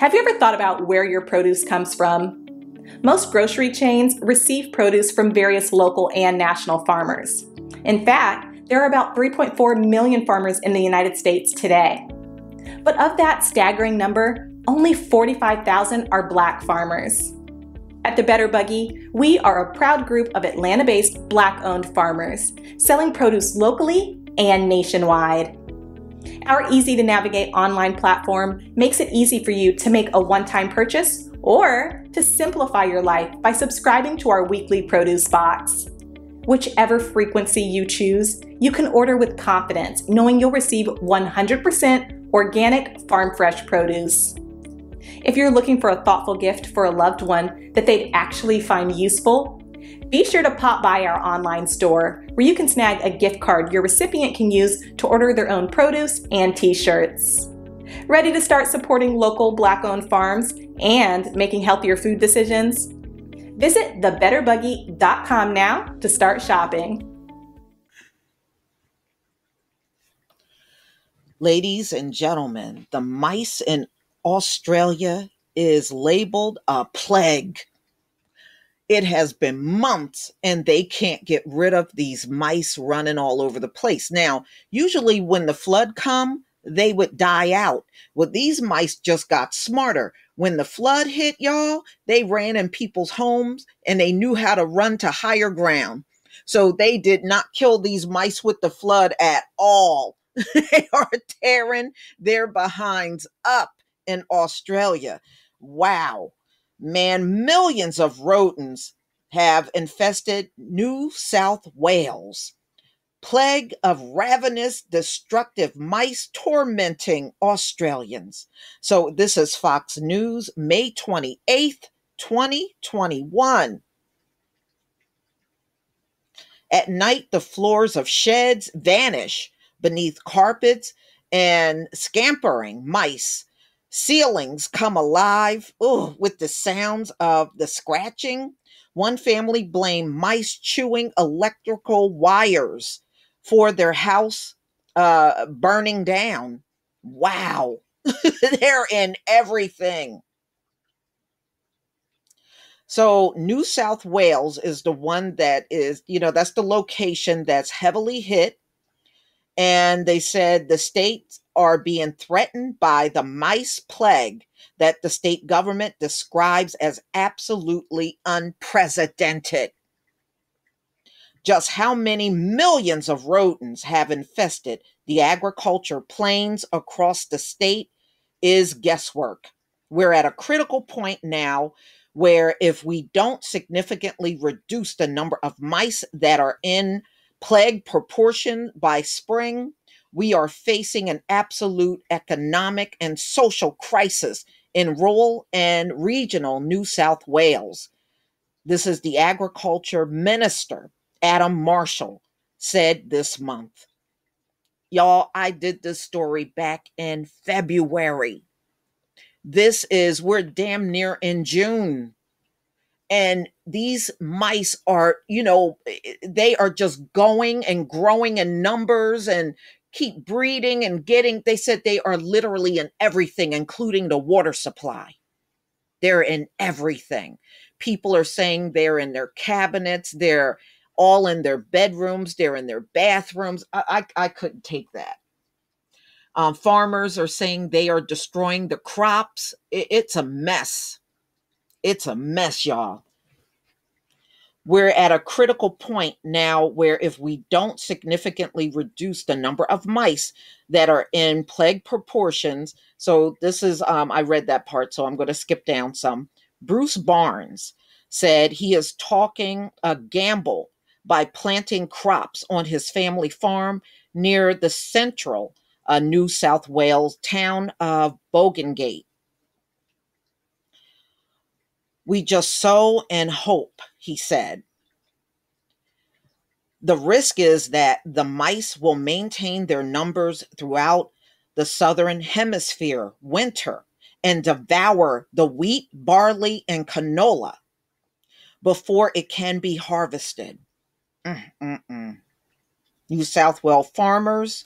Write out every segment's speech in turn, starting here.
Have you ever thought about where your produce comes from? Most grocery chains receive produce from various local and national farmers. In fact, there are about 3.4 million farmers in the United States today. But of that staggering number, only 45,000 are Black farmers. At the Better Buggy, we are a proud group of Atlanta-based Black-owned farmers, selling produce locally and nationwide. Our easy-to-navigate online platform makes it easy for you to make a one-time purchase or to simplify your life by subscribing to our weekly produce box. Whichever frequency you choose, you can order with confidence, knowing you'll receive 100% organic, farm-fresh produce. If you're looking for a thoughtful gift for a loved one that they'd actually find useful, be sure to pop by our online store where you can snag a gift card your recipient can use to order their own produce and t-shirts. Ready to start supporting local Black-owned farms and making healthier food decisions? Visit thebetterbuggy.com now to start shopping. Ladies and gentlemen, the mice in Australia is labeled a plague. It has been months and they can't get rid of these mice running all over the place. Now, usually when the flood come, they would die out. Well, these mice just got smarter. When the flood hit, y'all, they ran in people's homes and they knew how to run to higher ground. So they did not kill these mice with the flood at all. They are tearing their behinds up in Australia. Wow. Man, millions of rodents have infested New South Wales. Plague of ravenous, destructive mice tormenting Australians. So this is Fox News, May 28th, 2021. At night, the floors of sheds vanish beneath carpets and scampering mice. Ceilings come alive with the sounds of the scratching. One family blamed mice chewing electrical wires for their house burning down. Wow. They're in everything. So New South Wales is the one that is, that's the location that's heavily hit. And they said the states are being threatened by the mice plague that the state government describes as absolutely unprecedented. Just how many millions of rodents have infested the agriculture plains across the state is guesswork. We're at a critical point now where if we don't significantly reduce the number of mice that are in plague proportion by spring, we are facing an absolute economic and social crisis in rural and regional New South Wales. This is the agriculture minister, Adam Marshall, said this month. Y'all, I did this story back in February. We're damn near in June. And these mice are, they are just going and growing in numbers and keep breeding and they said they are literally in everything, including the water supply. They're in everything. People are saying they're in their cabinets. They're all in their bedrooms. They're in their bathrooms. I couldn't take that. Farmers are saying they are destroying the crops. It's a mess. It's a mess, y'all. We're at a critical point now where if we don't significantly reduce the number of mice that are in plague proportions, so this is, I read that part, so I'm going to skip down some. Bruce Barnes said he is talking a gamble by planting crops on his family farm near the central New South Wales town of Bogangate. We just sow and hope, he said. The risk is that the mice will maintain their numbers throughout the southern hemisphere winter and devour the wheat, barley, and canola before it can be harvested. New South Wales farmers,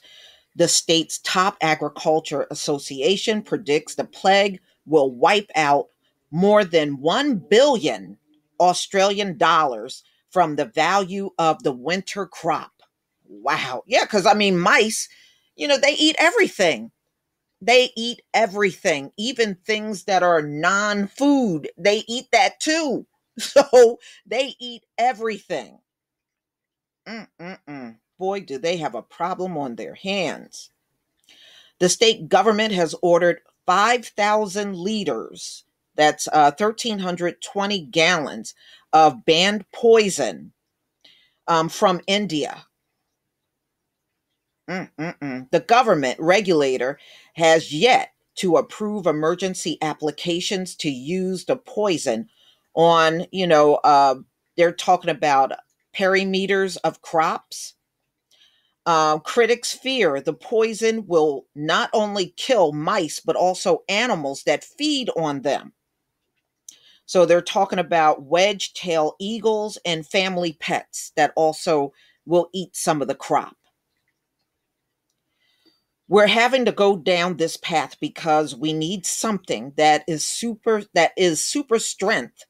the state's top agriculture association, predicts the plague will wipe out more than 1 billion Australian dollars from the value of the winter crop. Wow. Yeah, because I mean, mice, they eat everything. They eat everything, even things that are non food. They eat that too. So they eat everything. Mm-mm-mm. Boy, do they have a problem on their hands. The state government has ordered 5,000 liters, that's 1,320 gallons of banned poison from India. The government regulator has yet to approve emergency applications to use the poison on, they're talking about perimeters of crops. Critics fear the poison will not only kill mice, but also animals that feed on them. So they're talking about wedge-tail eagles and family pets that also will eat some of the crop. We're having to go down this path because we need something that is super strength,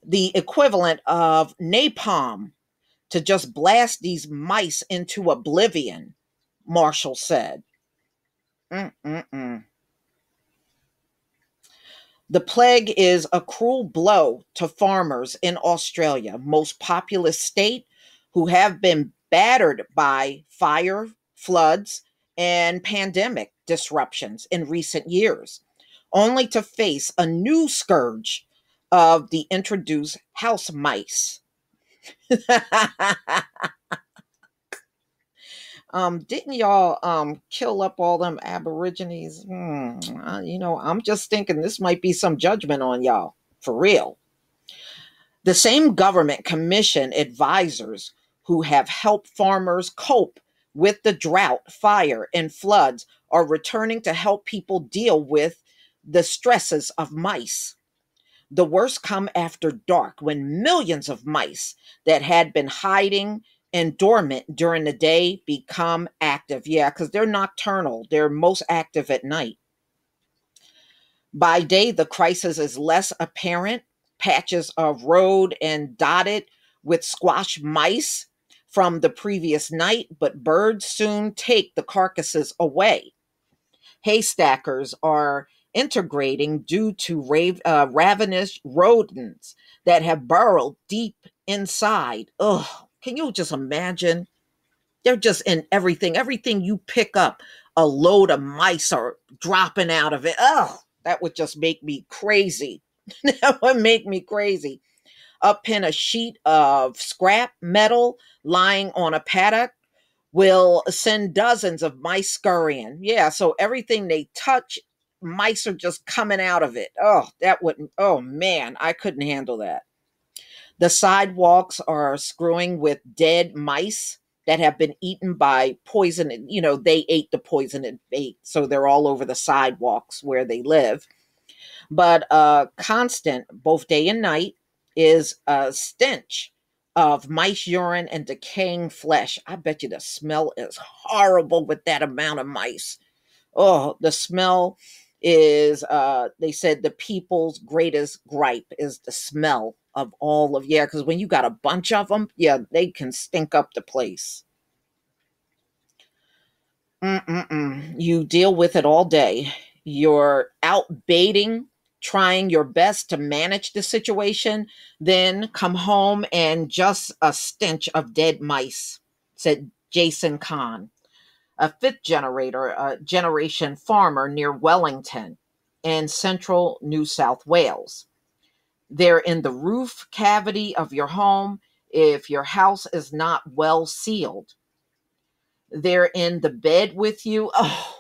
the equivalent of napalm, to just blast these mice into oblivion, Marshall said. Mm-mm-mm. The plague is a cruel blow to farmers in Australia, most populous state, who have been battered by fire, floods, and pandemic disruptions in recent years, only to face a new scourge of the introduced house mice. Didn't y'all kill up all them aborigines? I'm just thinking this might be some judgment on y'all, for real. The same government commission advisors who have helped farmers cope with the drought, fire, and floods are returning to help people deal with the stresses of mice. The worst come after dark when millions of mice that had been hiding and dormant during the day become active. Yeah, because they're nocturnal, they're most active at night. By day, the crisis is less apparent. Patches of road and dotted with squash mice from the previous night, but birds soon take the carcasses away. Haystackers are integrating due to ravenous rodents that have burrowed deep inside. Ugh, can you just imagine? They're just in everything. Everything you pick up, a load of mice are dropping out of it. Ugh, that would just make me crazy. That would make me crazy. Uppin a sheet of scrap metal lying on a paddock will send dozens of mice scurrying. Yeah, so everything they touch, mice are just coming out of it. Oh, that wouldn't, oh man, I couldn't handle that. The sidewalks are screwing with dead mice that have been eaten by poison. They ate the poisoned bait, so they're all over the sidewalks where they live. But constant, both day and night, is a stench of mice urine and decaying flesh. I bet you the smell is horrible with that amount of mice. Oh, the smell is, they said the people's greatest gripe is the smell of all of, yeah, because when you got a bunch of them, yeah, they can stink up the place. You deal with it all day. You're out baiting, trying your best to manage the situation, then come home and just a stench of dead mice, said Jason Kahn, a generation farmer near Wellington in central New South Wales. They're in the roof cavity of your home if your house is not well sealed. They're in the bed with you. Oh,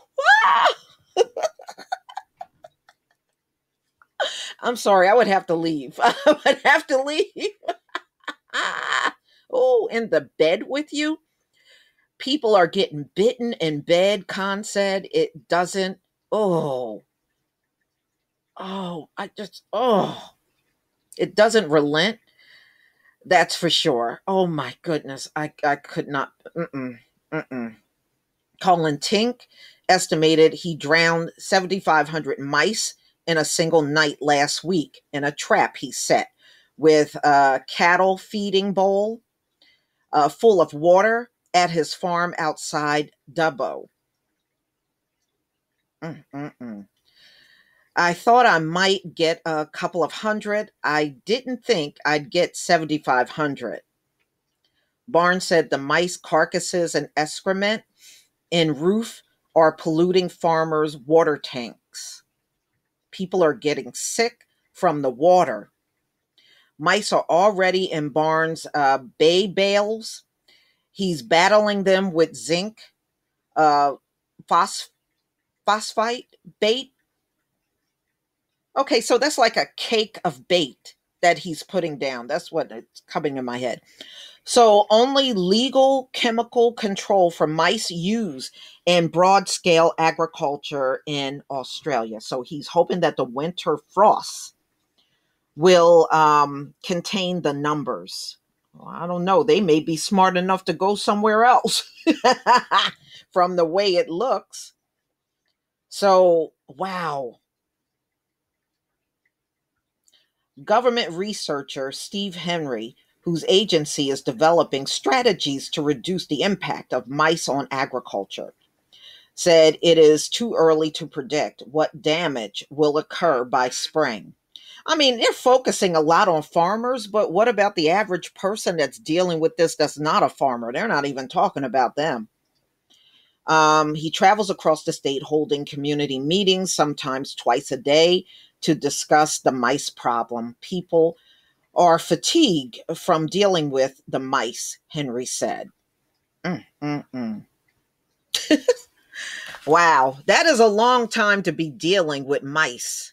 I'm sorry, I would have to leave. I would have to leave. Oh, in the bed with you? People are getting bitten in bed, Khan said. It doesn't, oh, it doesn't relent. That's for sure. Oh my goodness. I could not. Mm-mm. Colin Tink estimated he drowned 7,500 mice in a single night last week in a trap he set with a cattle feeding bowl full of water at his farm outside Dubbo. Mm-mm-mm. I thought I might get a couple of hundred. I didn't think I'd get 7,500. Barnes said the mice carcasses and excrement in roof are polluting farmers' water tanks. People are getting sick from the water. Mice are already in Barnes' bay bales. He's battling them with zinc, uh, phosphite bait. Okay, so that's like a cake of bait that he's putting down. That's what it's coming in my head. So only legal chemical control for mice use in broad scale agriculture in Australia. So he's hoping that the winter frosts will contain the numbers. Well, I don't know. They may be smart enough to go somewhere else from the way it looks. So, wow. Government researcher Steve Henry, whose agency is developing strategies to reduce the impact of mice on agriculture, said it is too early to predict what damage will occur by spring. I mean, they're focusing a lot on farmers, but what about the average person that's dealing with this that's not a farmer? They're not even talking about them. He travels across the state holding community meetings, sometimes twice a day, to discuss the mice problem. People are fatigued from dealing with the mice, Henry said. Mm-mm-mm. Wow, that is a long time to be dealing with mice.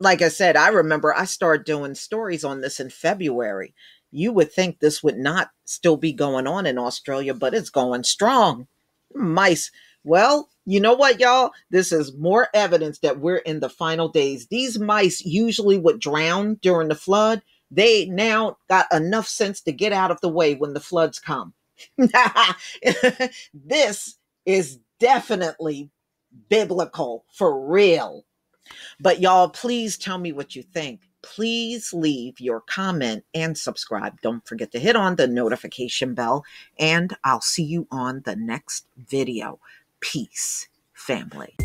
Like I said, I remember I started doing stories on this in February. You would think this would not still be going on in Australia, but it's going strong. Mice. Well, you know what, y'all? This is more evidence that we're in the final days. These mice usually would drown during the flood. They now got enough sense to get out of the way when the floods come. This is definitely biblical for real. But y'all, please tell me what you think. Please leave your comment and subscribe. Don't forget to hit on the notification bell, and I'll see you on the next video. Peace, family.